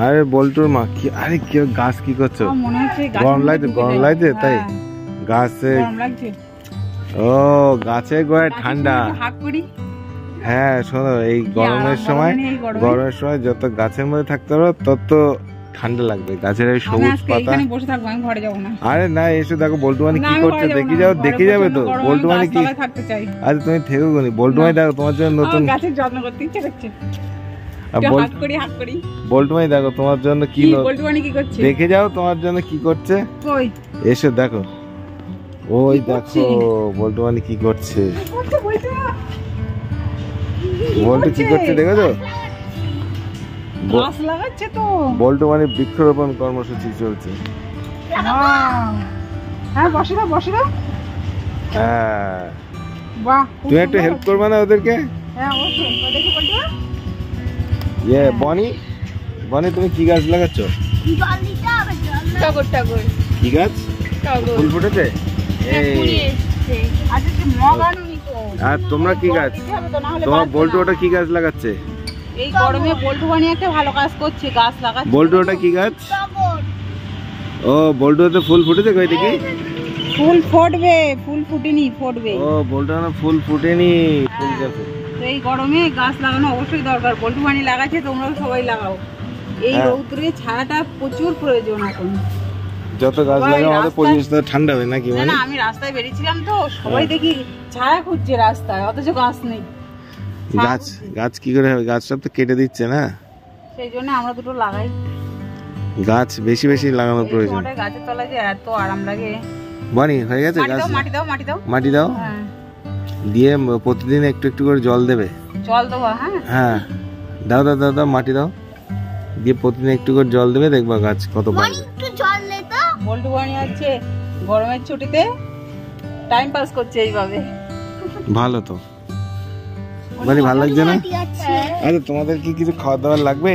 আরে বল্টুর মা কি, আরে কি গাছ কি করছো? গরম লাগছে তাই গাছে। ও গাছের গোড়ায় ঠান্ডা। হ্যাঁ শোনো, এই গরমের সময় যত গাছের মধ্যে থাকতে পারো তত ঠান্ডা লাগবে। গাছের এই সবুজ পাতা। আরে না, এসে দেখো বল্টু মানে কি করছে, দেখে যাবে তো বল্টু মানে কি। আরে তুমি থেকো কোনি, বল্টু মানে দেখো তোমার জন্য নতুন বল্টু মানে দেখো তোমার জন্য কি দেখে যাও, তোমার জন্য কি করছে এসে দেখো। ওই দেখো বল্টু মানে কি করছে, বল্টু কি করছে দেখেছো? বল্টু মানে বৃক্ষরোপণ কর্মসূচি চলছে। হ্যাঁ তুমি একটু হেল্প করবে না ওদেরকে? বনি তুমি কি গাছ লাগাচ্ছ? কি গাছ? ফুল ফুটেছে? আর তোমরা কি গাছ? তোমার বল্টু ওটা কি গাছ লাগাচ্ছে? এই গরমে বল্টু বানি একটা ভালো কাজ করছে, গাছ লাগাচ্ছে। বল্টু ওটা কি গাছ? ও বল্টু তো ফুল ফুটেছে কই দেখি? ফুল ফুটবে, ফুল ফুটেনি, ফুটবে। ও বল্টু না ফুল ফুটেনি, ফুল গাছে। তো এই গরমে গাছ লাগানো অবশ্যই দরকার। বল্টু বানি লাগাচ্ছে, তোমরাও সবাই লাগাও। এই রৌদ্রে ছায়াটা প্রচুর প্রয়োজন এখন। যত গাছ লাগাও আমাদের পরিবেশটা ঠান্ডা হবে নাকি? না আমি রাস্তায় বেরিয়েছিলাম তো সবাই দেখি ছায়া খুঁজছে রাস্তায়, অথচ গাছ নেই। গাছ কি করে হবে? গাছ সব তো কেটে দিচ্ছে না, সেই জন্য আমরা দুটো লাগাই। গাছ বেশি বেশি লাগানো প্রয়োজন। গাছের তলায় যে এত আরাম লাগে। বানি হয়ে গেছে গাছ? মাটি দাও দিয়ে প্রতিদিন একটু একটু করে জল দেবে। জল দেবো? হ্যাঁ দাও মাটি দাও দিয়ে প্রতিদিন একটু করে জল দেবে, দেখবা গাছ কত বাড়বে। বল্টু বানি আছে গরমের ছুটিতে টাইম পাস করছে এইভাবে। ভালো তো মানে ভালো লাগছে না? আরে তোমাদের কি কিছু খাওয়া দাওয়ার লাগবে?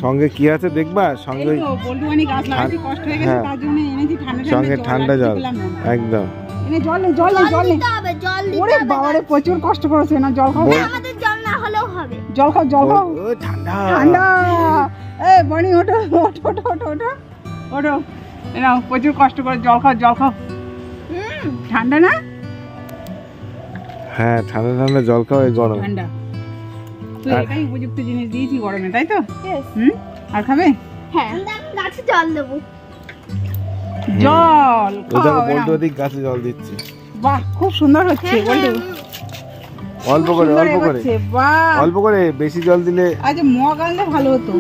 সঙ্গে কি আছে দেখবা? সঙ্গে ঠান্ডা জল একদম। প্রচুর কষ্ট করেছে না, জল খাও, জল খাও ঠান্ডা। বনি ওঠো, প্রচুর কষ্ট করে জল খাও। ঠান্ডা না? হ্যাঁ ঠান্ডা জল খাও এই গরমে। ঠান্ডা তো এটাই উপযুক্ত জিনিস দিয়েছি গরমে, তাই তো? আর খাবে? হ্যাঁ গাছে জল দেবো। জল দেখো বল্টু ওদিক গাছে জল দিচ্ছে। বাহ খুব সুন্দর হচ্ছে বল্টু। অল্প করে বেশি জল দিলে আজ মগ আনলে ভালো হতো,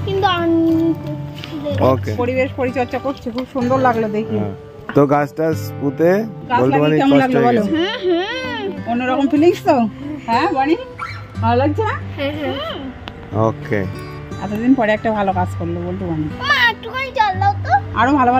কিন্তু ওকে পরিবেশ পরিচর্যা করছে, খুব সুন্দর লাগলো দেখি। তো গাছটা পুঁতে বল্টু বানি কষ্ট হয়ে গেছে। অন্যরকম ফিলিংস তো? হ্যাঁ বানি ভালো লাগছে না? ওকে এতদিন পরে একটা ভালো কাজ করলো বল্টু বানি। আরো ভালো